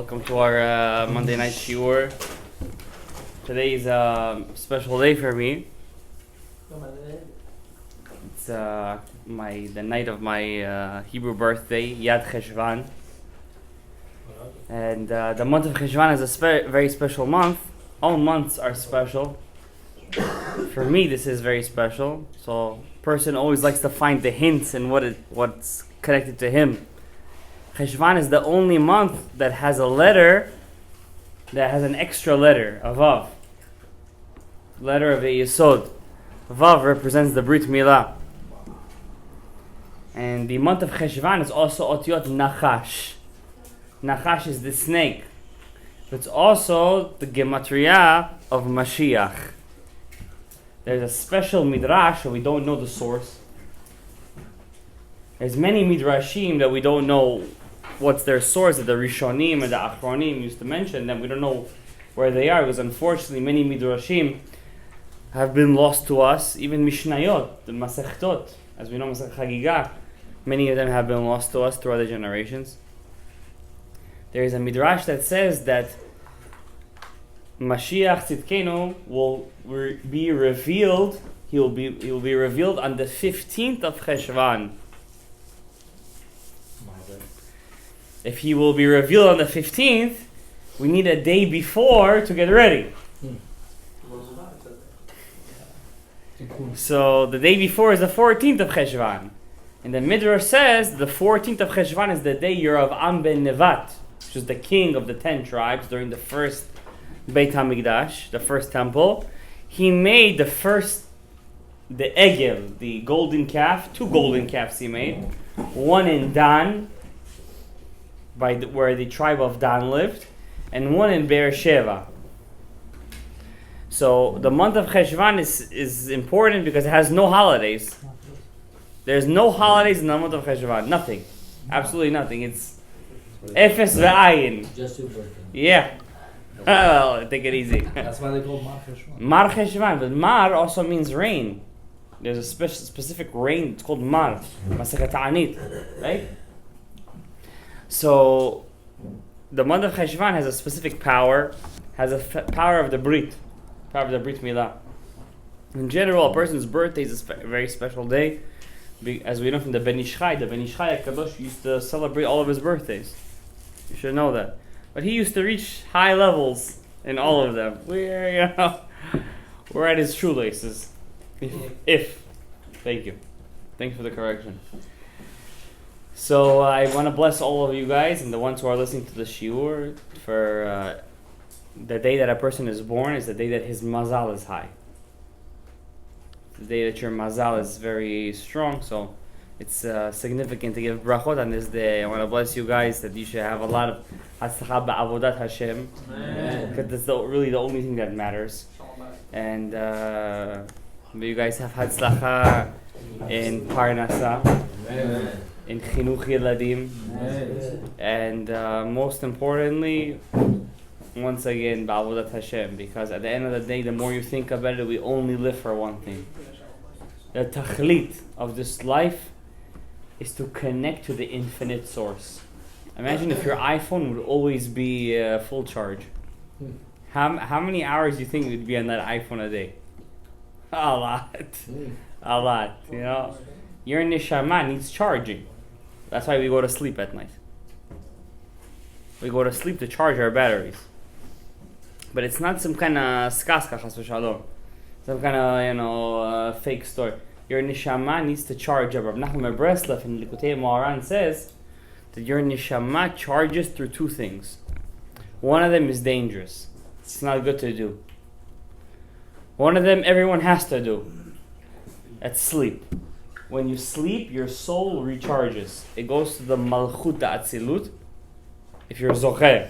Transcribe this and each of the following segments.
Welcome to our Monday night shiur. Today is a special day for me. It's the night of my Hebrew birthday, Yad Cheshvan. And the month of Cheshvan is a very special month. All months are special. For me, this is very special. So, person always likes to find the hints in what's connected to him. Cheshvan is the only month that has a letter that has an extra letter, a Vav. Letter of a Yesod. Vav represents the Brit Milah. And the month of Cheshvan is also Otiyot Nachash. Nachash is the snake. It's also the Gematria of Mashiach. There's a special midrash, and we don't know the source. There's many midrashim that we don't know what's their source, that the Rishonim and the Achronim used to mention them. We don't know where they are, because unfortunately many midrashim have been lost to us. Even Mishnayot, the Masechtot, as we know, Masech Hagigah, many of them have been lost to us throughout the generations. There is a midrash that says that Mashiach Tzidkenu will be revealed. He will be revealed on the 15th of Cheshvan. If he will be revealed on the 15th, we need a day before to get ready. So the day before is the 14th of Cheshvan. And the Midrash says the 14th of Cheshvan is the day Yerovam ben Nevat, which is the king of the 10 tribes during the first Beit HaMikdash, the first temple. He made the Egel, the golden calf, 2 golden calves he made. One in Dan, where the tribe of Dan lived, and one in Beersheba. So the month of Cheshvan is important because it has no holidays. There's no holidays in the month of Cheshvan. Nothing. Absolutely nothing. It's Efes Ve'ayin. Just your birthday. Yeah. Well, take it easy. That's why they call Mar Cheshvan. Mar Cheshvan. But Mar also means rain. There's a specific rain. It's called Mar. Masechet Ta'anit. Right? So, the month of Cheshvan has a specific power, has a power of the Brit Milah. In general, a person's birthday is a very special day. As we know from the Ben Ish Chai, HaKadosh used to celebrate all of his birthdays. You should know that. But he used to reach high levels in all of them. We're at his shoelaces. If. Thank you. Thanks for the correction. So I want to bless all of you guys and the ones who are listening to the shiur for the day that a person is born is the day that his mazal is high. The day that your mazal is very strong, so it's significant to give brachot on this day. I want to bless you guys that you should have a lot of hatzlacha ba'avodat Hashem, because that's really the only thing that matters. And may you guys have hatzlacha in parnasa. In chinuch yeladim, and most importantly, once again, ba'avodat Hashem, because at the end of the day, the more you think about it, we only live for one thing. The tachlit of this life is to connect to the infinite source. Imagine if your iPhone would always be full charge. How many hours do you think would be on that iPhone a day? A lot, you know. Your neshama needs charging. That's why we go to sleep at night. We go to sleep to charge our batteries. But it's not some kind of skaska, chas v'shalom. Some kind of, fake story. Your neshama needs to charge up. Rav Nachman Breslev in Likutei Moharan says that your neshama charges through 2 things. One of them is dangerous. It's not good to do. One of them everyone has to do. That's sleep. When you sleep, your soul recharges. It goes to the Malchut Atzilut, if you're Zocher,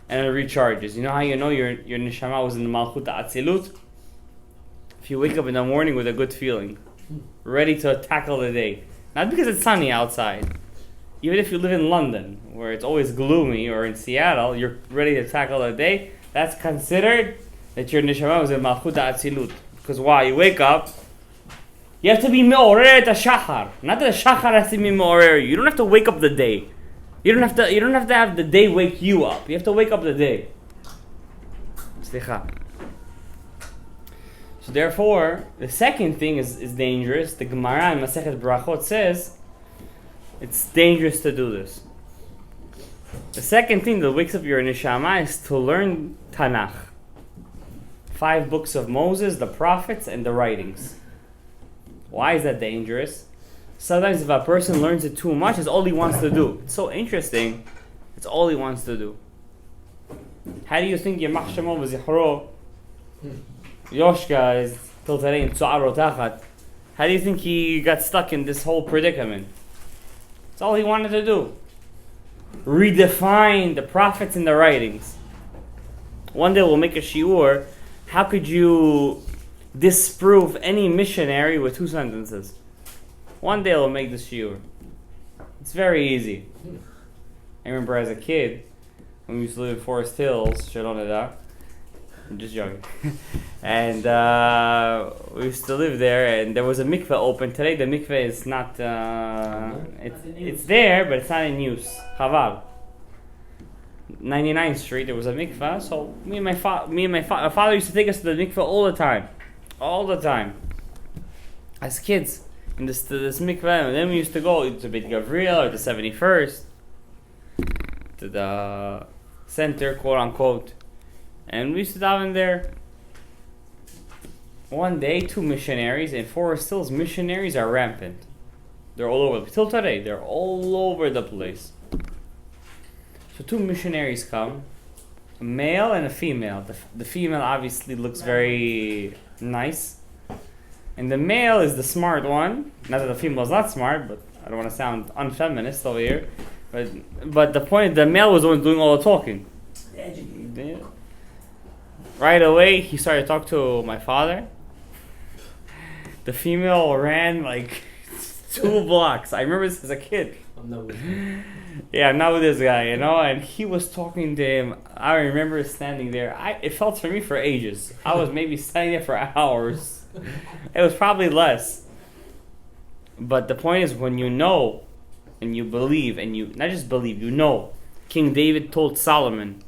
and it recharges. You know how you know your neshama was in the Malchut Atzilut? If you wake up in the morning with a good feeling, ready to tackle the day. Not because it's sunny outside. Even if you live in London, where it's always gloomy, or in Seattle, you're ready to tackle the day. That's considered that your neshama was in Malchut Atzilut. Because why? You wake up, you have to be me'orer at shachar. Not that the shachar has to be me'orer you. You don't have to wake up the day. You don't have to. You don't have to have the day wake you up. You have to wake up the day. Slicha. So therefore, the second thing is dangerous. The Gemara in Masechet Brachot says it's dangerous to do this. The second thing that wakes up your neshama is to learn Tanakh. 5 books of Moses, the prophets, and the writings. Why is that dangerous? Sometimes if a person learns it too much, it's all he wants to do. It's so interesting. It's all he wants to do. How do you think Yemach Shemo v'Zichro Yoshka is till today in Tzu'ar Rotachat? How do you think he got stuck in this whole predicament? It's all he wanted to do. Redefine the prophets and the writings. One day we'll make a shiur. How could you disprove any missionary with 2 sentences? One day we'll make this shiur. It's very easy. I remember as a kid, when we used to live in Forest Hills, Shalom Gadaev. I'm just joking. And we used to live there, and there was a mikveh open. Today the mikveh is not, it's there, but it's not in use. Chaval. 99th Street, there was a mikveh, so me and my father used to take us to the mikveh all the time. All the time. As kids. To this mikveh, and then we used to go to Beit Gavriel or the 71st, to the center, quote unquote, and we used to daven there. One day, 2 missionaries in Forest Hills. Missionaries are rampant. They're all over. Till today, they're all over the place. So 2 missionaries come, a male and a female. The female obviously looks very nice. And the male is the smart one. Not that the female is not smart, but I don't want to sound unfeminist over here. But the point, the male was the one doing all the talking. Right away, he started to talk to my father. The female ran like 2 blocks. I remember this as a kid. I'm not with him. Yeah, I'm not with this guy, and he was talking to him. I remember standing there. It felt for me for ages. I was maybe standing there for hours. It was probably less. But the point is, when you know and you believe, and you not just believe, you know. King David told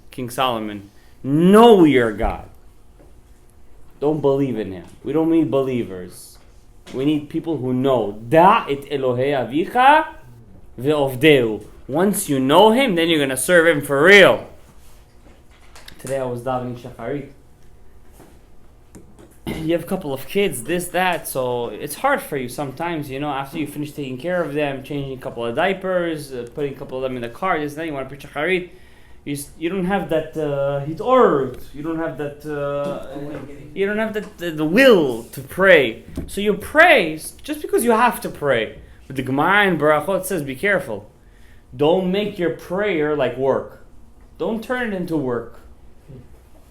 King Solomon, know your God. Don't believe in him. We don't need believers. We need people who know. Da et Elohei avicha ve'ovdeu. Once you know him, then you're going to serve him for real. Today I was davening shacharit. You have a couple of kids, this, that, so it's hard for you sometimes, after you finish taking care of them, changing a couple of diapers, putting a couple of them in the car, this, then you want to preach shacharit. You don't have that hitorut. You don't have that. You don't have the will to pray. So you pray just because you have to pray. But the Gemara in Barachot says, be careful. Don't make your prayer like work. Don't turn it into work.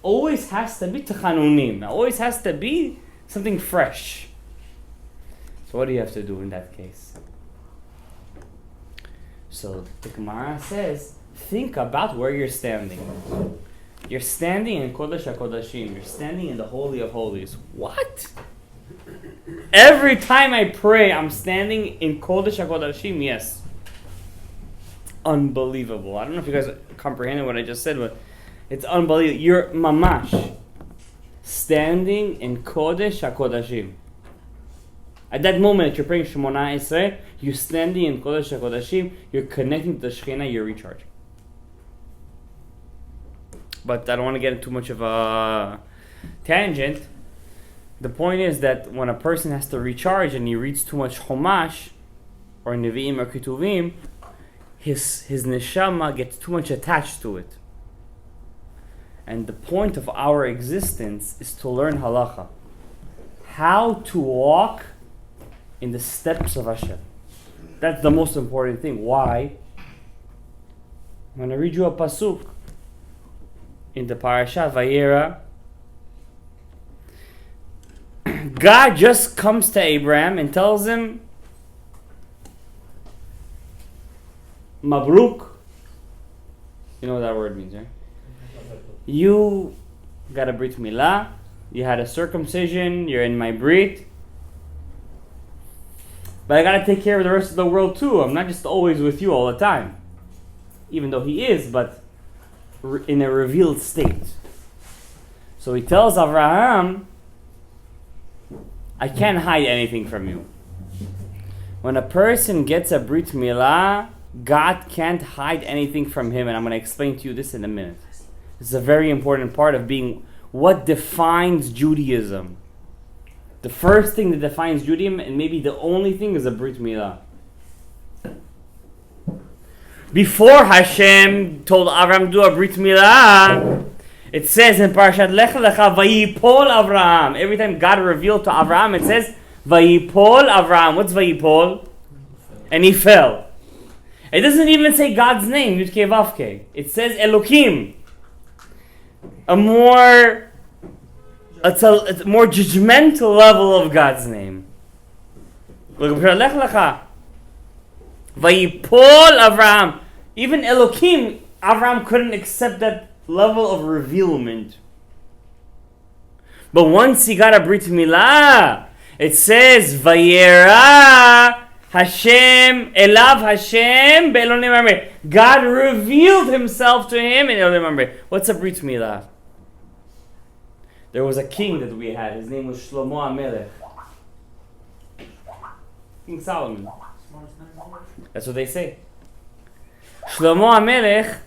Always has to be techanunim. Always has to be something fresh. So what do you have to do in that case? So the Gemara says, think about where you're standing. You're standing in Kodesh HaKodashim. You're standing in the Holy of Holies. What? Every time I pray, I'm standing in Kodesh HaKodashim. Yes. Unbelievable. I don't know if you guys comprehended what I just said, but it's unbelievable. You're mamash standing in Kodesh HaKodashim. At that moment, you're praying Shemona Esrei, you're standing in Kodesh HaKodashim, you're connecting to the Shekhinah, you're recharging. But I don't want to get into too much of a tangent. The point is that when a person has to recharge and he reads too much Chumash, or Nevi'im or Ketuvim, his neshama gets too much attached to it. And the point of our existence is to learn halacha. How to walk in the steps of Hashem. That's the most important thing. Why? I'm going to read you a pasuk in the parasha Vayera. God just comes to Abraham and tells him, Mabruk. You know what that word means, right? You got a brit milah. You had a circumcision. You're in my brit. But I got to take care of the rest of the world too. I'm not just always with you all the time. even though he is, but in a revealed state. So he tells Avraham, I can't hide anything from you. When a person gets a Brit Milah, God can't hide anything from him, and I'm going to explain to you this in a minute. This is a very important part of being what defines Judaism. The first thing that defines Judaism, and maybe the only thing, is a Brit Milah. Before Hashem told Avraham to do a Brit Milah, it says in Parashat Lech Lecha, Vayipol Avraham. Every time God revealed to Avraham, it says, Vayipol Avraham. What's Vayipol? And he fell. It doesn't even say God's name, Yud-Kei Vav-Kei. It says Elokim. It's a more judgmental level of God's name. Look at Lech Lecha. Vayipol Avraham. Even Elokim, Avraham couldn't accept that level of revealment. But once he got a Brit Milah, it says Vayera Hashem Elav Hashem Be'elonim Amrei. God revealed himself to him in Elonim Amrei. What's a Brit Milah? There was a king that we had. His name was Shlomo HaMelech. King Solomon. That's what they say. Shlomo HaMelech,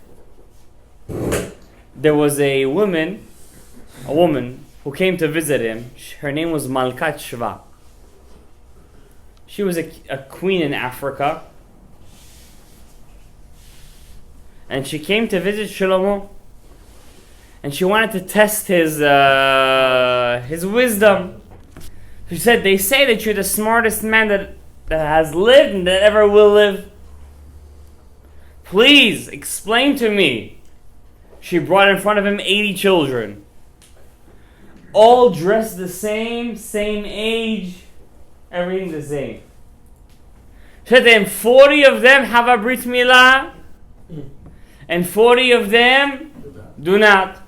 there was a woman who came to visit him. Her name was Malkat Shva. She was a queen in Africa. And she came to visit Shlomo. And she wanted to test his wisdom. She said, they say that you're the smartest man that has lived and that ever will live. Please explain to me. She brought in front of him 80 children. All dressed the same age, everything the same. She said then 40 of them have a Brit Milah, and 40 of them do not.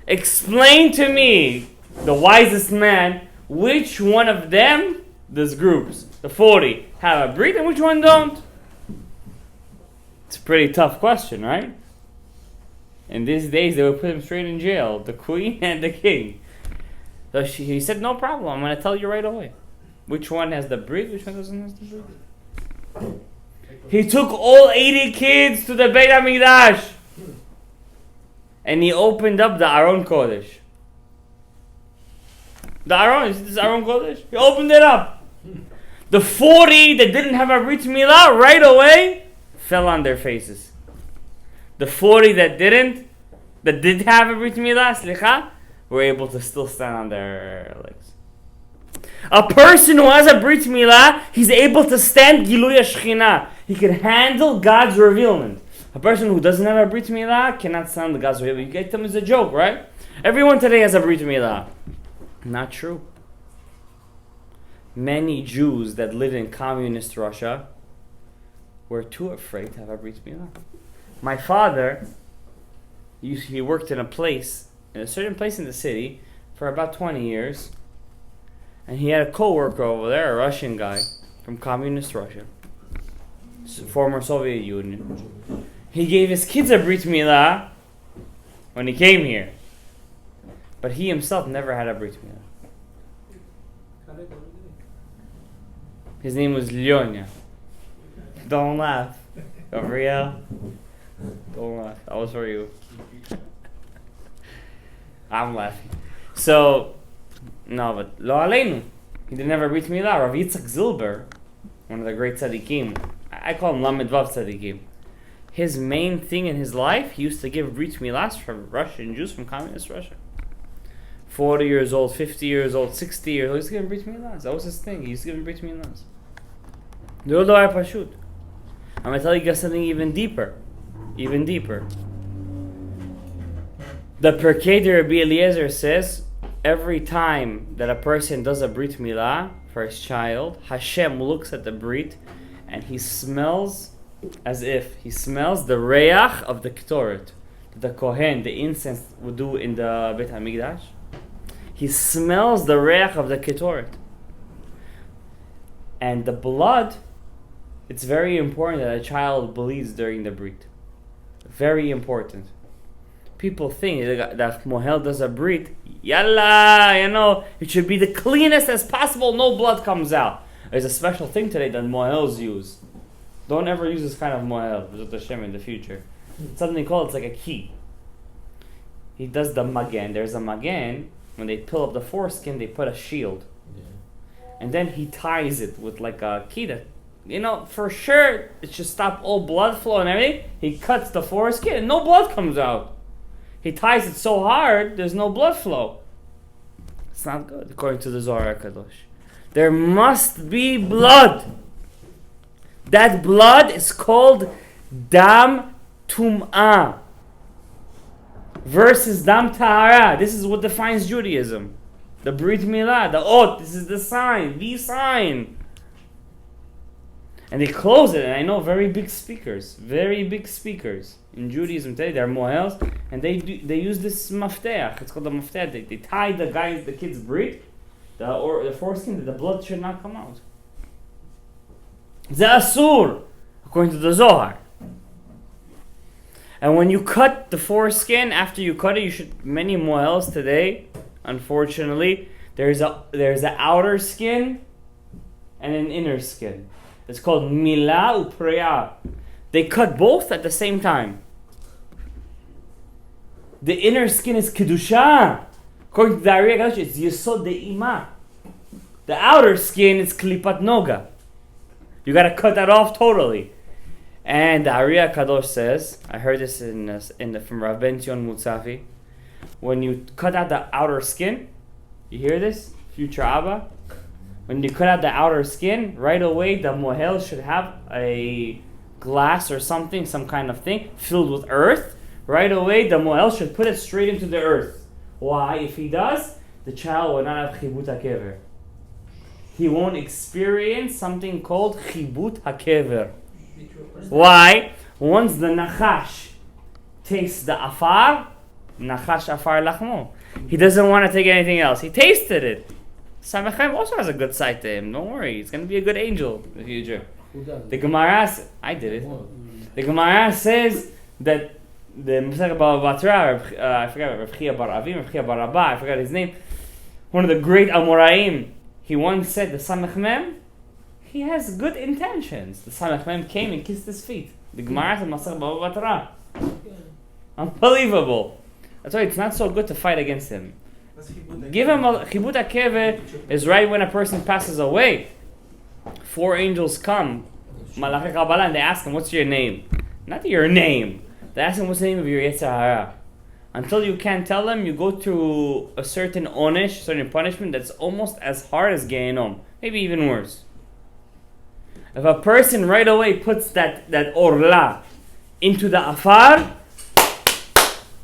Explain to me, the wisest man, which one of them, these groups, the 40, have a Brit and which one don't? It's a pretty tough question, right? In these days, they would put him straight in jail, the queen and the king. So he said, no problem, I'm going to tell you right away. Which one has the Brit, which one doesn't have the Brit? He took all 80 kids to the Beit HaMikdash. And he opened up the Aron Kodesh. The Aron, is this Aron Kodesh? He opened it up. The 40 that didn't have a Brit Milah right away fell on their faces. The 40 that did have a Brit Milah, were able to still stand on their legs. A person who has a Brit Milah, he's able to stand Gilui HaShekhinah. He can handle God's revealment. A person who doesn't have a Brit Milah cannot stand the God's revealment. You get them as a joke, right? Everyone today has a Brit Milah. Not true. Many Jews that lived in communist Russia were too afraid to have a Brit Milah. My father, he worked in a certain place in the city for about 20 years. And he had a co-worker over there, a Russian guy from communist Russia, former Soviet Union. He gave his kids a Brit Milah when he came here. But he himself never had a Brit Milah. His name was Lyonya. Don't laugh. Gabriel. Don't laugh. That was for you. I'm laughing. So, no, but Lo Aleinu. He didn't have a Brit Milah. Rav Yitzchak Zilber, one of the great tzaddikim, I call him Lamed Vav tzaddikim. His main thing in his life, he used to give Brit Milahs from Russian Jews from communist Russia. 40 years old, 50 years old, 60 years old, he used to give Brit Milahs. That was his thing. He used to give Brit Milahs. I'm going to tell you guys something even deeper. Even deeper. The Pirkei de Rabbi Eliezer says, every time that a person does a Brit Milah for his child, Hashem looks at the Brit and he smells the reach of the Ketoret, that the Kohen, the incense, would do in the Beit HaMikdash. He smells the reach of the Ketoret. And the blood, it's very important that a child bleeds during the Brit. Very important. People think that Mohel does a brit, yalla, it should be the cleanest as possible, no blood comes out. There's a special thing today that Mohels use. Don't ever use this kind of Mohel, B'ezrat Hashem, in the future. It's something called, it's like a key. He does the magen. There's a magen, when they peel up the foreskin, they put a shield. Yeah. And then he ties it with like a key that, for sure, it should stop all blood flow and everything. He cuts the foreskin and no blood comes out. He ties it so hard, there's no blood flow. It's not good, according to the Zohar Kadosh. There must be blood. That blood is called Dam Tum'ah versus Dam Tahara. This is what defines Judaism. The Brit Milah, the Ot, this is the sign, the sign. And they close it, and I know very big speakers in Judaism today. They're mohels, and they use this mafteach. It's called the mafteach. They tie the kid's brit, the foreskin, that the blood should not come out. Ze asur, according to the Zohar. And when you cut the foreskin, after you cut it, many mohels today, unfortunately, there's an outer skin and an inner skin. It's called Milah Upreya. They cut both at the same time. The inner skin is Kedusha. According to the Ari HaKadosh, it's Yesod De'ima. The outer skin is Klipat Noga. You gotta cut that off totally. And the Ari HaKadosh says, I heard this from Rav Ben Zion Mutzafi, when you cut out the outer skin, you hear this? Future Abba? When you cut out the outer skin, right away the mohel should have a glass or something, some kind of thing, filled with earth. Right away the mohel should put it straight into the earth. Why? If he does, the child will not have chibut hakever. He won't experience something called chibut hakever. Why? Once the nachash tastes the afar, nachash afar lachmo. He doesn't want to take anything else. He tasted it. Samechem also has a good side to him. Don't worry, he's going to be a good angel in the future. The Gemara, I did it. The Gemara says that the Masech Baba Batra, I forgot, Rav Chia Bar Avim, Rav Chia Bar Abba, I forgot his name, one of the great Amoraim, he once said, the Samechem, he has good intentions. The Samechem came and kissed his feet. The Gemara said, Masech Baba Batra. Unbelievable. That's why it's not so good to fight against him. Give him a chibut hakever is right when a person passes away. 4 angels come, Malachei Kabbalah, and they ask him, "What's your name?" Not your name. They ask him, "What's the name of your Yetzer Hara?" Until you can't tell them, you go through a certain onish, certain punishment that's almost as hard as Gehenom, maybe even worse. If a person right away puts that orla into the afar,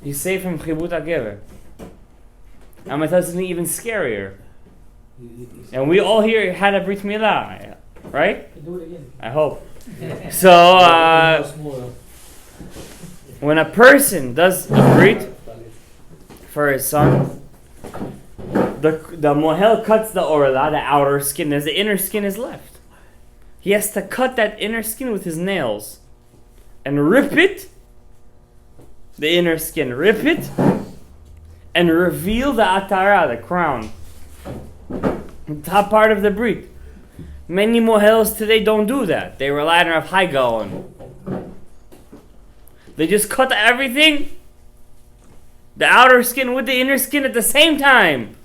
he's safe from chibut hakever. I'm going to tell you something even scarier. And we all here had a Brit Milah, right? Do it again. I hope. So, when a person does a Brit for his son, the mohel cuts the orla, the outer skin, as the inner skin is left. He has to cut that inner skin with his nails and rip it, the inner skin, rip it, and reveal the atara, the crown, the top part of the brit. Many mohels today don't do that. They rely on Rav Hai Gaon. They just cut everything, the outer skin with the inner skin at the same time.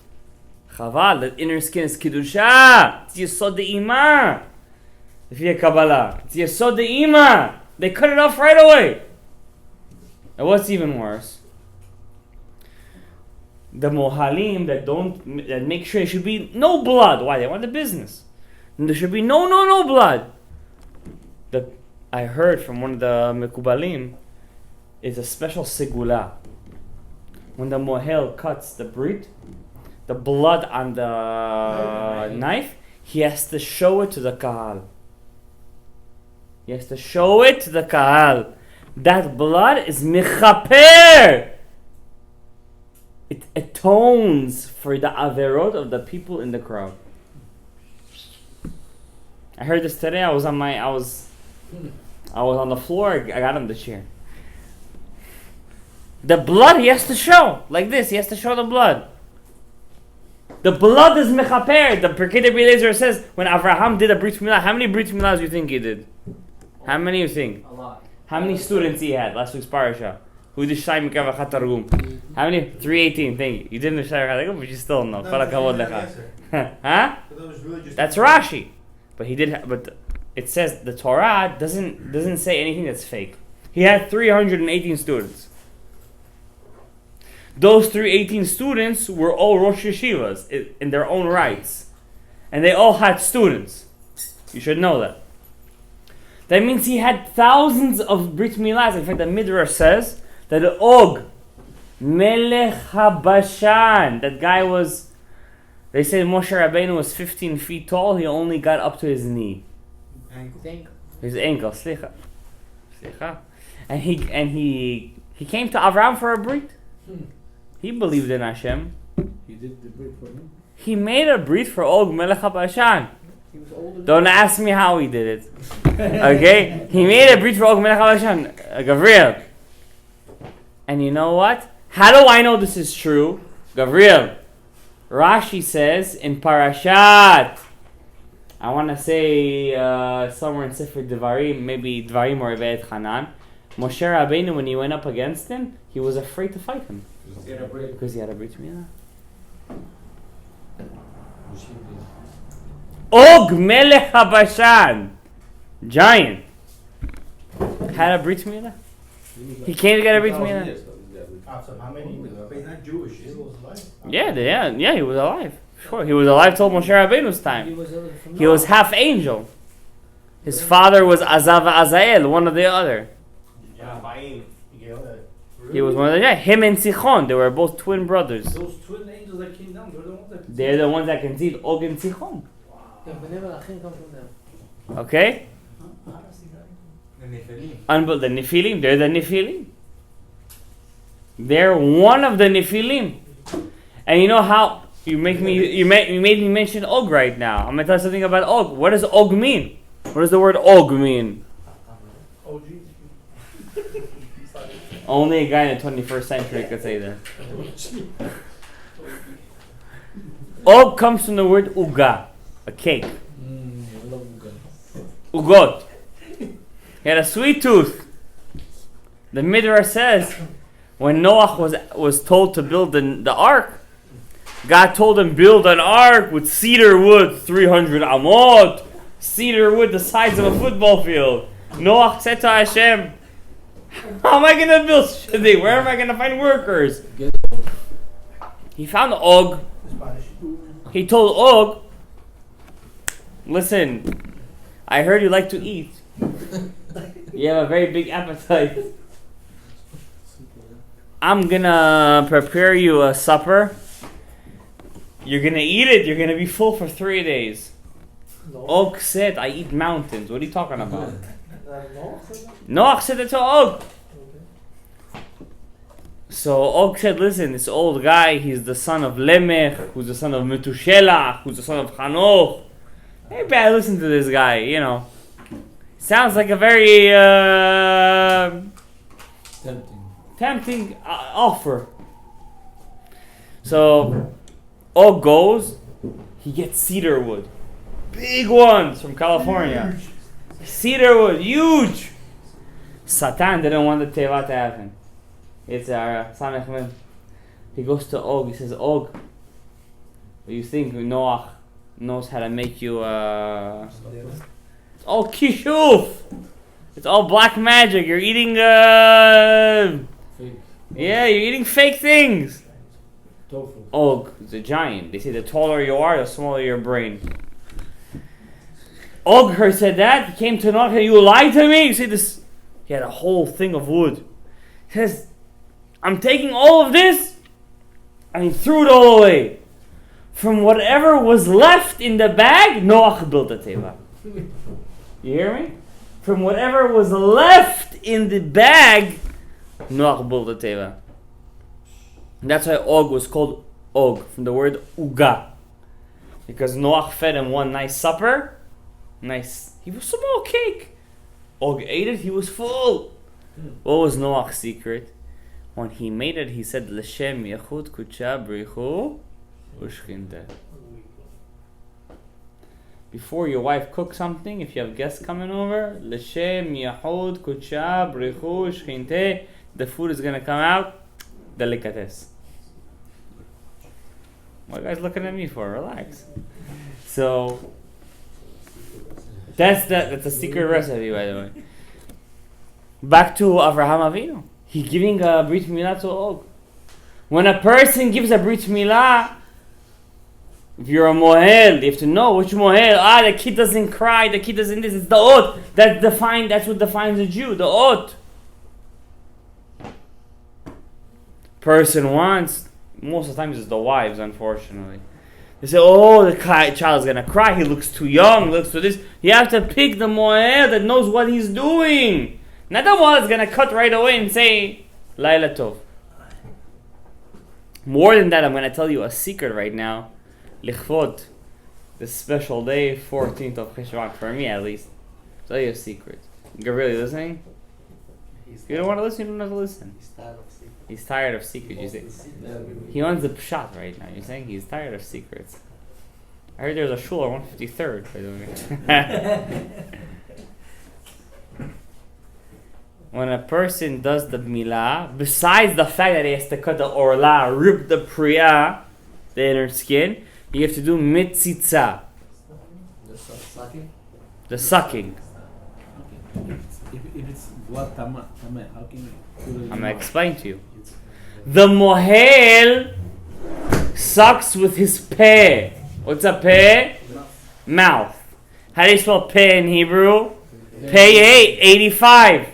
Chaval, the inner skin is Kedusha. It's Yesod De'ima. If you have Kabbalah, it's Yesod De'ima. They cut it off right away. And what's even worse? The mohalim that make sure there should be no blood. Why? They want the business. And there should be no blood. I heard from one of the mekubalim, is a special segula. When the mohel cuts the brit, the blood on the knife, he has to show it to the kahal. He has to show it to the kahal. That blood is mechaper. It atones for the averot of the people in the crowd. I heard this today. I was on the floor. I got on the chair. The blood he has to show. Like this, he has to show the blood. The blood is mechaper. The Pirkei Eliezer says, when Avraham did a Brit Milah, how many Brit Milahs do you think he did? How many you think? A lot. How many students he had? Last week's parasha. Who did Shai Mikra V'Chat Targum? How many? 318, thank you. You didn't know Shai Mikra Targum, but you still know. Kol hakavod lecha. Huh? That's Rashi. But he did. But it says the Torah doesn't say anything that's fake. He had 318 students. Those 318 students were all Rosh Yeshivas in their own rights. And they all had students. You should know that. That means he had thousands of Brit Milahs. In fact, the Midrash says that Og, Melech HaBashan, that guy was, they say Moshe Rabbeinu was 15 feet tall, he only got up to his knee. His ankle, slicha. And he came to Avraham for a Brit. He believed in Hashem. He did the Brit for him. He made a Brit for Og, Melech HaBashan. He was older. Don't ask me how he did it. Okay? He made a Brit for Og, Melech HaBashan. Gavriel. And you know what? How do I know this is true? Gavriel. Rashi says in Parashat, I want to say somewhere in Sefer Devarim, maybe Devarim or Eved Hanan, Moshe Rabbeinu, when he went up against him, he was afraid to fight him. Because he had a Brit Milah. Og Melech HaBashan, giant, had a Brit Milah. He came to get a Brit Milah. So how many? But he's not Jewish. He was alive. Yeah, he was alive. Sure, he was alive till Moshe Rabbeinu's time. He was half angel. His father was Azav Azael, one or the other. He was one of the, him and Sichon, they were both twin brothers. Those twin angels that came down, They're the ones that conceived Og and Sichon. Okay? The Nephilim, they're the Nephilim. They're one of the Nephilim. And you know how you made me mention Og right now. I'm gonna tell you something about Og. What does Og mean? What does the word Og mean? Only a guy in the 21st century could say that. Og comes from the word Uga, a cake. Ugot. He had a sweet tooth. The Midrash says, when Noah was told to build the ark, God told him, build an ark with cedar wood, 300 amot, cedar wood the size of a football field. Noah said to Hashem, how am I going to build such a thing? Where am I going to find workers? He found Og. He told Og, listen, I heard you like to eat. You have a very big appetite. I'm gonna prepare you a supper. You're gonna eat it. You're gonna be full for 3 days. Og said, I eat mountains. What are you talking about? Noach said it to Og. So Og said, listen, this old guy, he's the son of Lemech, who's the son of Metushelach, who's the son of Hanoch. Maybe I listen to this guy, you know. Sounds like a very tempting offer. So Og goes, he gets cedar wood. Big ones from California. Cedar wood, huge. Satan didn't want the teva to happen. It's Samech Mem. He goes to Og, he says, Og, you think Noach knows how to make you it's all kishuf. It's all black magic. You're eating fake. Yeah, you're eating fake things. Tofu. Og is a giant. They say the taller you are, the smaller your brain. Og said that. He came to Noach. You lied to me. You see this? He had a whole thing of wood. He says, I'm taking all of this, and he threw it all away. From whatever was left in the bag, Noach built a teva. You hear me? From whatever was left in the bag, Noach built a teva. And that's why Og was called Og, from the word Uga. Because Noach fed him one nice supper. Nice. He was small cake. Og ate it, he was full. What was Noach's secret? When he made it, he said, L'shem yachud kucha brichu ushchinte. Before your wife cooks something, if you have guests coming over, L'shem yachud kucha brichu ushchinte, the food is going to come out delicatesse. What are you guys looking at me for? Relax. So, that's a secret recipe, by the way. Back to Avraham Avinu. He's giving a Brit Milah to Og. When a person gives a Brit Milah, if you're a Mohel, you have to know which Mohel. The kid doesn't cry, the kid doesn't this. It's the Ot. That's what defines a Jew, the Ot. Person wants, most of the times it's the wives, unfortunately. They say, the child is going to cry, he looks too young, looks too this. You have to pick the Mohel that knows what he's doing. Not the one that's going to cut right away and say, Laila Tov. More than that, I'm going to tell you a secret right now. Lichvot, this special day, 14th of Cheshvan, for me at least. I'll tell you a secret. You're really listening? If you don't want to listen, you don't have to listen. He's tired of secrets, you say. He wants the pshat right now. You're saying he's tired of secrets. I heard there's a shul on 153rd, by the way. When a person does the milah, besides the fact that he has to cut the orla, rip the priya, the inner skin, you have to do mitzitza. The sucking. If it's blood tama, how can you? I'm going to explain to you. The mohel sucks with his peh. What's a peh? Mouth. How do you spell peh in Hebrew? Peh 85.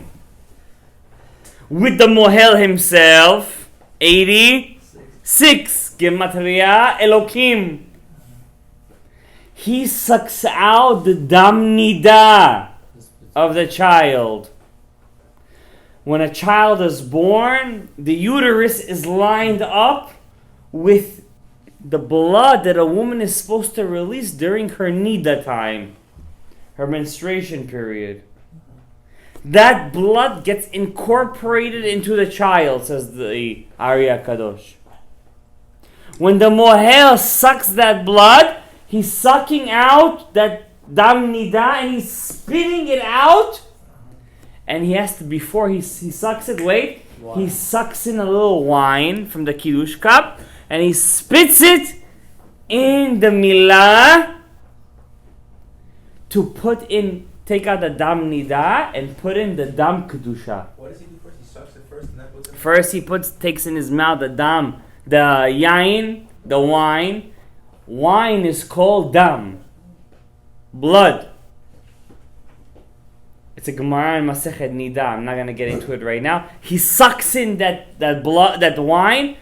With the mohel himself, 86. Gematria Elokim. He sucks out the dam nida of the child. When a child is born, the uterus is lined up with the blood that a woman is supposed to release during her nida time, her menstruation period. That blood gets incorporated into the child, says the Arya Kadosh. When the mohel sucks that blood, he's sucking out that dam nida and he's spitting it out. And he has to, before he sucks it, he sucks in a little wine from the kiddush cup and he spits it in the milah to take out the dam nida and put in the dam kedusha. What does he do first? He sucks it first and then puts it in. First he takes in his mouth the dam, the yain, the wine. Wine is called dam, blood. It's a Gemara in Masechet Nida. I'm not going to get into it right now. He sucks in that blood, that wine,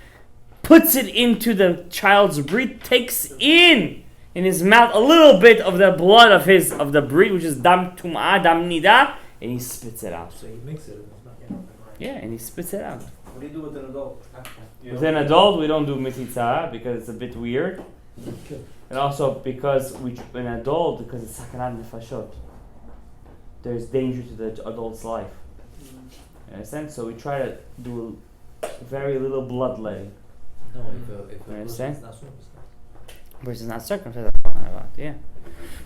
puts it into the child's brit, takes in his mouth a little bit of the blood of the brit, which is dam tum'ah, dam nida, and he spits it out. So he mixes it. Yeah, and he spits it out. What do you do with an adult? With an adult, we don't do mitzitza because it's a bit weird, and also because an adult, because it's sakanat nefashot. There's danger to the adult's life. You understand? So we try to do very little bloodletting. No, if You understand? not circumcised. Versus not circumcised. Yeah.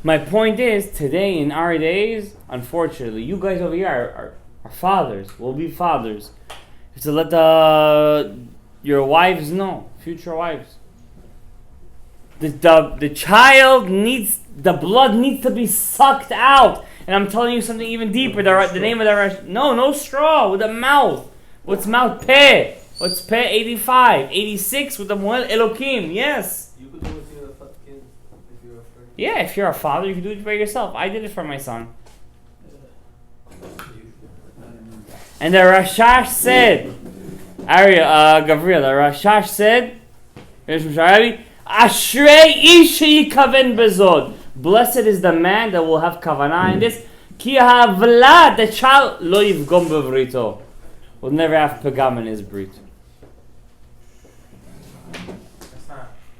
My point is, today in our days, unfortunately, you guys over here are fathers. Will be fathers. You have to let your wives know, future wives. The child needs, the blood needs to be sucked out. And I'm telling you something even deeper. The name of the no straw, with a mouth. What's mouth? Peh. What's peh? 85, 86 with the mohel Elokim. Yes. You could do it to your kid if you're afraid. Yeah, if you're a father, you can do it for yourself. I did it for my son. And the Rashash said, Gabriel, the Rashash said, Ashrei ish yikaven bezod. Blessed is the man that will have kavanah in this. Ki havlad, the child, lo yivgom bevrito, will never have pagam in his brit.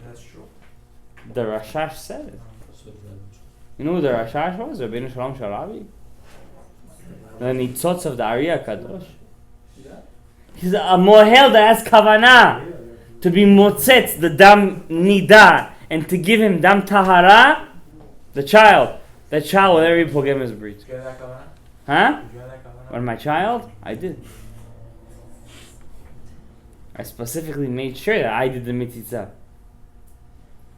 That's true. The Rashash said it. You know who the Rashash was? Jew R.Shalom Gadaev. The Nitzotz of the Arya Kadosh. He's a mohel that has kavanah to be motzetz the dam nida and to give him dam tahara. The child will never be pogem his brit. Did you have that kavanah? Huh? Did you have that kavanah? On my child, I did. I specifically made sure that I did the mitzvah.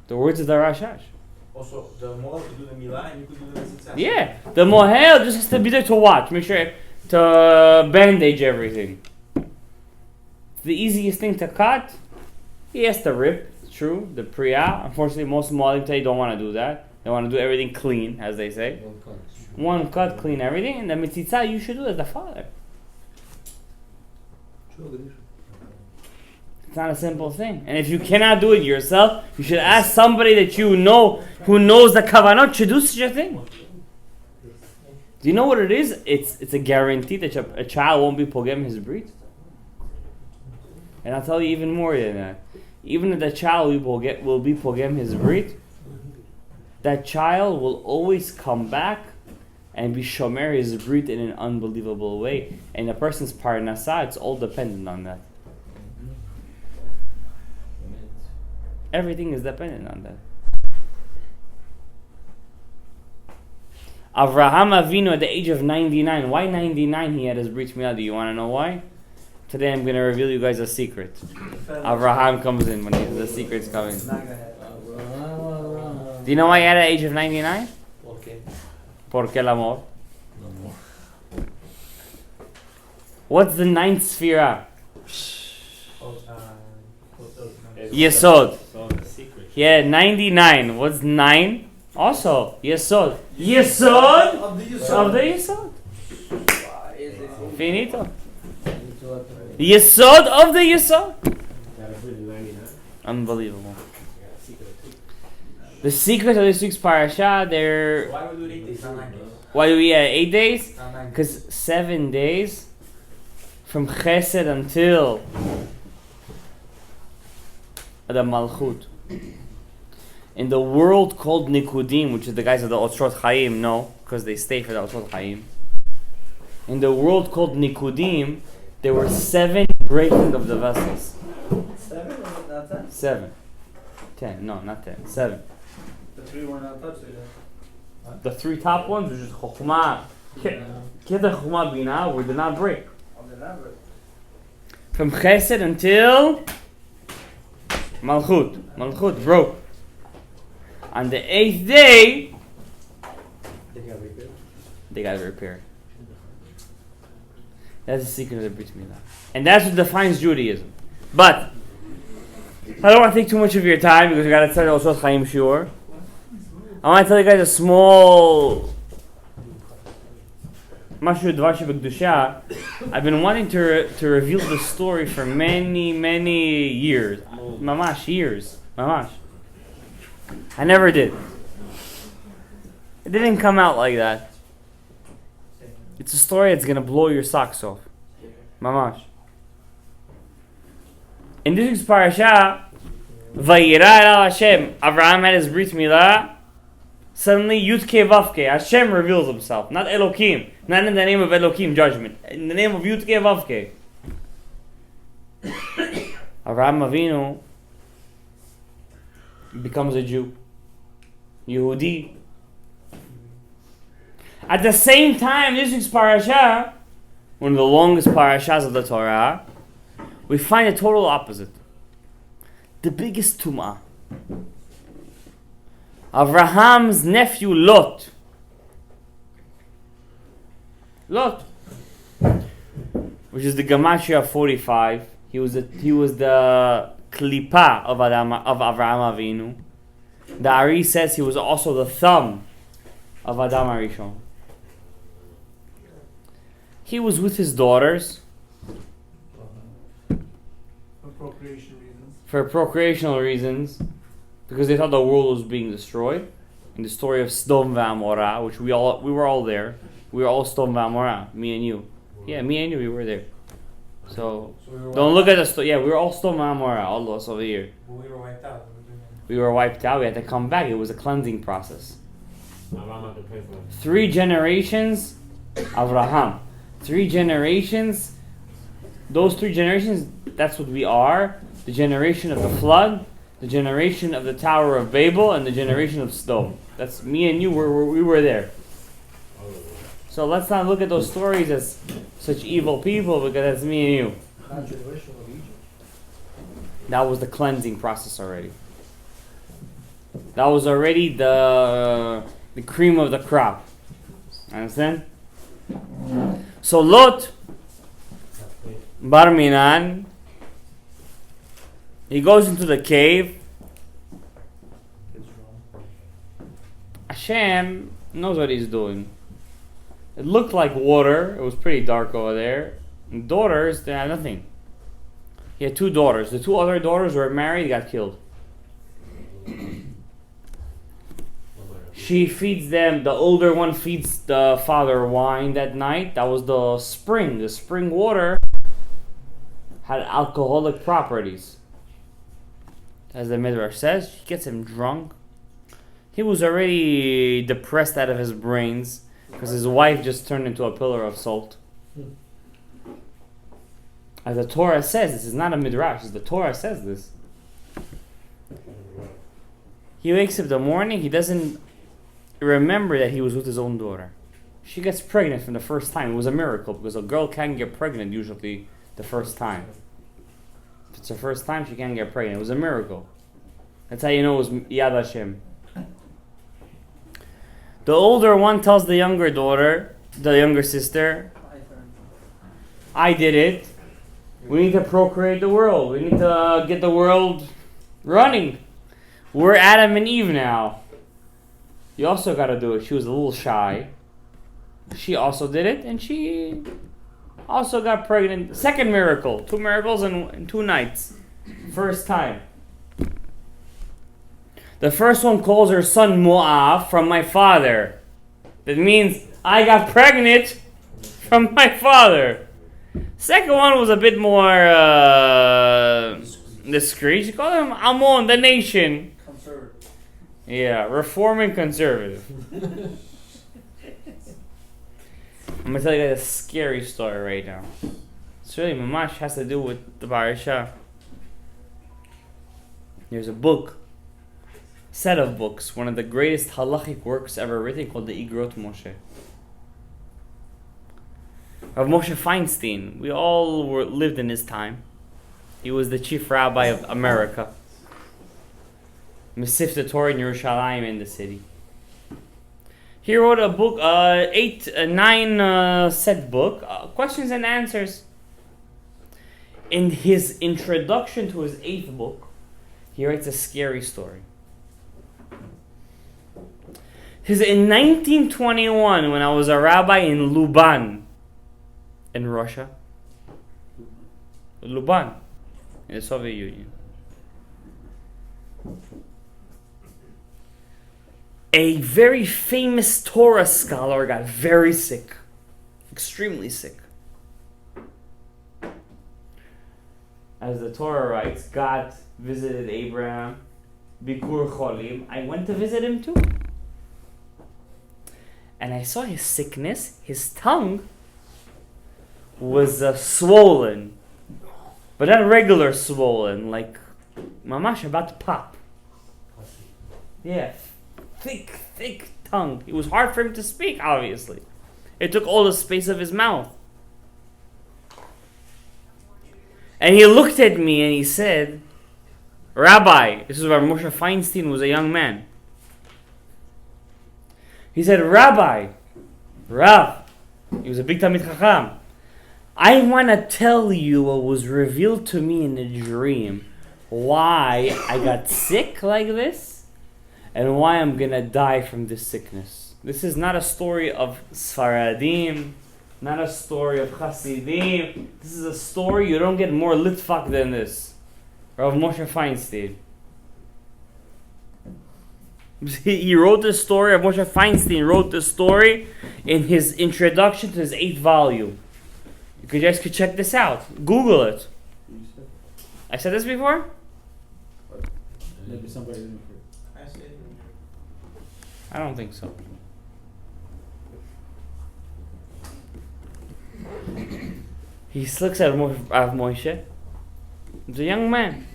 The words of the Rashash. Also, the mohel could do the milah and you could do the mitzvah. Yeah, the mohel just has to be there to watch, make sure to bandage everything. The easiest thing to cut, he has to rip. It's true, the priya. Unfortunately, most Moalim today don't want to do that. They want to do everything clean, as they say. One cut, clean everything, and the mitzvah you should do as the father. It's not a simple thing. And if you cannot do it yourself, you should ask somebody that you know who knows the kavanot to do such a thing. Do you know what it is? It's a guarantee that a child won't be pogem his brit. And I'll tell you even more than that. Even if the child will be pogem his brit, that child will always come back and be shomer his brit in an unbelievable way. And a person's parnasah, it's all dependent on that. Everything is dependent on that. Avraham Avinu at the age of 99. Why 99 he had his brit milah? Do you want to know why? Today I'm going to reveal you guys a secret. Avraham comes in when the secret's coming. It's not gonna happen. Do you know why he had at the age of 99? Okay. Porque el amor. What's the ninth sphera? Yesod. He had 99. What's 9? Also, Yesod. Yesod Of the of the Yesod. Finito. Yesod of the Yesod. Unbelievable. The secret of this week's parasha, Why would we do it 8 days, not 9 days? why do we 8 days? Not 9 days. Because 7 days from Chesed until the Malchut. In the world called Nikudim, which is the guys of the Otrot Chaim, no, because they stay for the Otrot Chaim. In the world called Nikudim, there were 7 breaking of the vessels. 7 or not 10? 7. 10, no, not 10. 7. The 3 were not touched. The 3 top ones, which is Chokhmah, Keder Chokhmah Bina, were did not break. From Chesed until Malchut. Malchut broke. On the 8th day, they got repaired. That's the secret of the Brit Milah. And that's what defines Judaism. But, I don't want to take too much of your time because we got to start also Chaim Shiur. I want to tell you guys a small Mashu Dvashi B'Kedusha. I've been wanting to reveal the story for many years. Mamash, years. Mamash. I never did. It didn't come out like that. It's a story that's going to blow your socks off. Mamash. In this week's parasha, Vayira el Hashem, Avraham had his brit milah. Suddenly, Yudke Vavke, Hashem reveals himself. Not Elohim. Not in the name of Elohim judgment. In the name of Yudke Vavke. Avraham Avinu becomes a Jew. Yehudi. At the same time, this week's parasha, one of the longest parashas of the Torah, we find a total opposite. The biggest tum'ah. Avraham's nephew Lot. Lot, which is the gematria of 45. He was the klipa of Avraham Avinu. The Ari says he was also the thumb of Adam Arishon. He was with his daughters for procreational reasons, because they thought the world was being destroyed. In the story of Sodom V'Amorah, which we were all there. We were all Sodom V'Amorah, me and you. Yeah, me and you, we were there. So don't look at the story. Yeah, we were all Sodom V'Amorah, all of us over here. But we were wiped out. We were wiped out. We had to come back. It was a cleansing process. 3 generations, Avraham. 3 generations, Those 3 generations, that's what we are. The generation of the flood, the generation of the Tower of Babel, and the generation of stone. That's me and you, we were there. So let's not look at those stories as such evil people, because that's me and you. Not generation of Egypt. That was the cleansing process already. That was already the cream of the crop. Understand? So Lot Bar Minan, he goes into the cave. Hashem knows what he's doing. It looked like water. It was pretty dark over there. And daughters, they had nothing. He had 2 daughters. The 2 other daughters were married, got killed. She feeds them. The older one feeds the father wine that night. That was the spring. The spring water had alcoholic properties. As the Midrash says, she gets him drunk. He was already depressed out of his brains because his wife just turned into a pillar of salt. As the Torah says, this is not a Midrash, the Torah says this. He wakes up in the morning, he doesn't remember that he was with his own daughter. She gets pregnant from the first time. It was a miracle because a girl can't get pregnant usually the first time. If it's the first time, she can't get pregnant. It was a miracle. That's how you know it was Yad Hashem. The older one tells the younger daughter, the younger sister, I did it. We need to procreate the world. We need to get the world running. We're Adam and Eve now. You also got to do it. She was a little shy. She also did it, and she also got pregnant. Second miracle. 2 miracles in 2 nights. First time. The first one calls her son Moab from my father. That means I got pregnant from my father. Second one was a bit more discreet. She called him Ammon, the nation. Conservative. Yeah, reforming conservative. I'm going to tell you guys a scary story right now. It's really mamash has to do with the parasha. There's a book, set of books, one of the greatest halachic works ever written called the Igrot Moshe. Of Moshe Feinstein. We all lived in his time. He was the chief rabbi of America. Mesif the Torah in Yerushalayim in the city. He wrote a book, 9 set book, questions and answers. In his introduction to his 8th book, he writes a scary story. He says, in 1921, when I was a rabbi in Luban, in Russia, Luban, in the Soviet Union, a very famous Torah scholar got very sick, extremely sick. As the Torah writes, God visited Abraham, Bikur Cholim. I went to visit him too. And I saw his sickness. His tongue was swollen. But not regular swollen, like mamash about to pop. Yeah, thick tongue. It was hard for him to speak, obviously. It took all the space of his mouth. And he looked at me and he said, Rabbi, this is where Moshe Feinstein was a young man. He said, Rabbi, Rav, he was a big Talmid Chacham, I want to tell you what was revealed to me in a dream, why I got sick like this, and why I'm going to die from this sickness. This is not a story of Sfaradim, not a story of Hasidim. This is a story, you don't get more litfak than this. Rav Moshe Feinstein. He wrote this story, Rav Moshe Feinstein wrote this story in his introduction to his 8th volume. You guys could check this out. Google it. I said this before? Maybe somebody didn't hear. I see it. I don't think so. He looks at Moshe. He's a young man.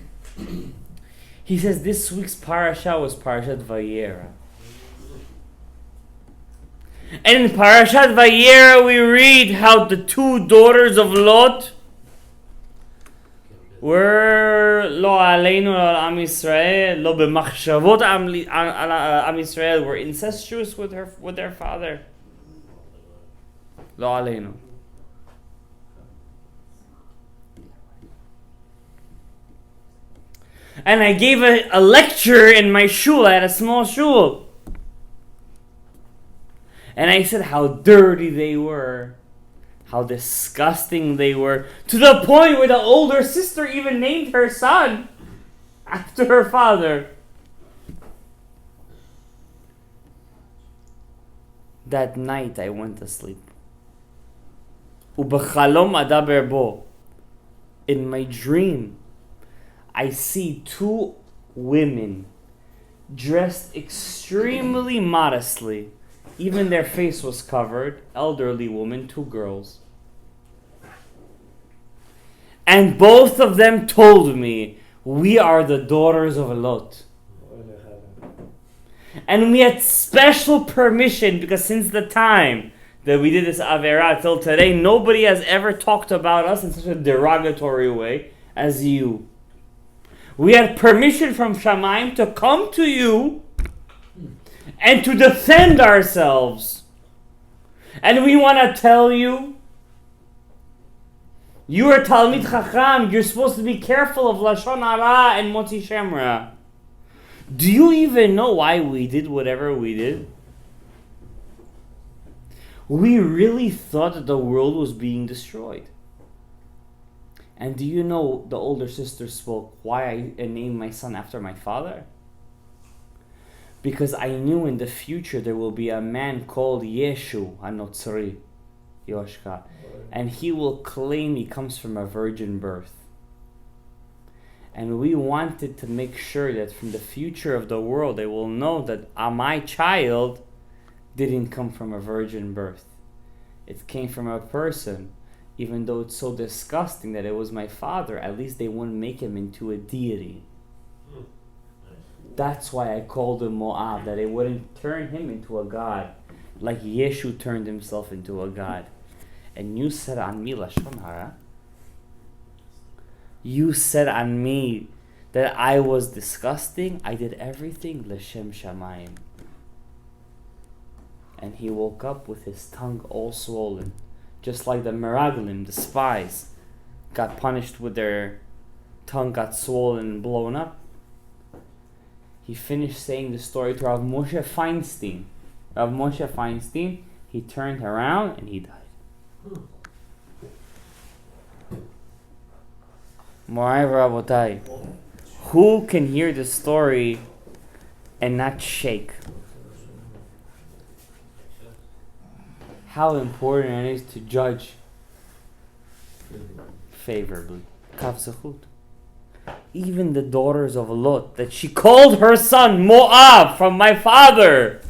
He says this week's parasha was Parashat Vayera. And in Parashat Vayera we read how the two daughters of Lot were lo aleinu al Am Yisrael, lo b'machshavot Am Yisrael, were incestuous with their father. Lo aleinu. And I gave a lecture in my shul. I had a small shul. And I said how dirty they were. How disgusting they were. To the point where the older sister even named her son after her father. That night I went to sleep. Ubechalom adaber bo. In my dream, I see two women dressed extremely modestly. Even their face was covered. Elderly women, two girls. And both of them told me, we are the daughters of Lot. And we had special permission because since the time that we did this Avera till today, nobody has ever talked about us in such a derogatory way as you. We had permission from Shamayim to come to you and to defend ourselves. And we want to tell you, you are Talmid Chacham, you're supposed to be careful of Lashon Hara and Motzi Shemra. Do you even know why we did whatever we did? We really thought that the world was being destroyed. And do you know the older sister spoke why I named my son after my father? Because I knew in the future there will be a man called Yeshu HaNotzri, Yoshka, and he will claim he comes from a virgin birth. And we wanted to make sure that from the future of the world they will know that my child didn't come from a virgin birth. It came from a person. Even though it's so disgusting that it was my father, at least they wouldn't make him into a deity. That's why I called him Moab, that they wouldn't turn him into a god, like Yeshu turned himself into a god. And you said on me, Lashon Hara, you said on me that I was disgusting. I did everything L'Shem Shamayim. And he woke up with his tongue all swollen. Just like the Meraglim, the spies, got punished with their tongue got swollen and blown up. He finished saying the story to Rav Moshe Feinstein. Rav Moshe Feinstein, he turned around and he died. Morai Rabotai, who can hear the story and not shake? How important it is to judge favorably. Kav Zechut. Even the daughters of Lot, that she called her son Moab from my father.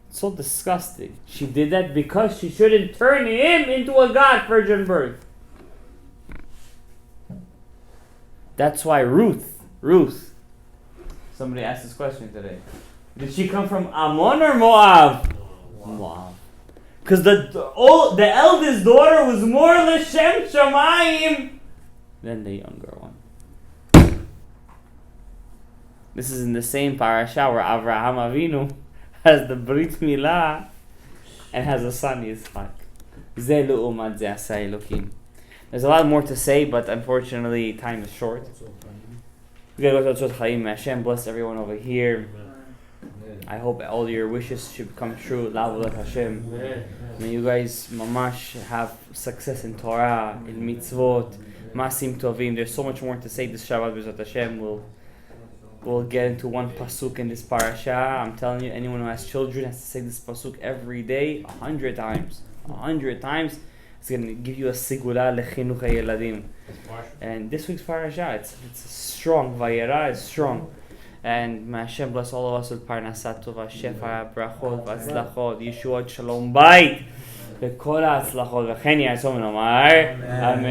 It's so disgusting. She did that because she shouldn't turn him into a god, virgin birth. That's why Ruth, somebody asked this question today. Did she come from Ammon or Moab? Moab. Because the eldest daughter was more L'Shem Shamayim than the younger one. This is in the same parasha where Avraham Avinu has the Brit Milah and has a son Yitzchak. Ze le'umad ze asa Elokim. There's a lot more to say, but unfortunately time is short. We gotta go to Tzot Chaim. Hashem bless everyone over here. I hope all your wishes should come true. La'avodat Hashem. May you guys mamash have success in Torah, in mitzvot, masim tovim. There's so much more to say this Shabbat. B'ezrat Hashem, we'll get into one pasuk in this parasha. I'm telling you, anyone who has children has to say this pasuk every day, 100 times. 100 times. It's going to give you a sigula lechinuch hayeladim. And this week's parasha, it's strong. Vayera is strong. And may Hashem bless all of us with parnasat tova, shefa, brachot, v'atzlachot, Yeshua, shalom, bayit. בכל ההצלחות, וכן יעשו ונאמר, אמן.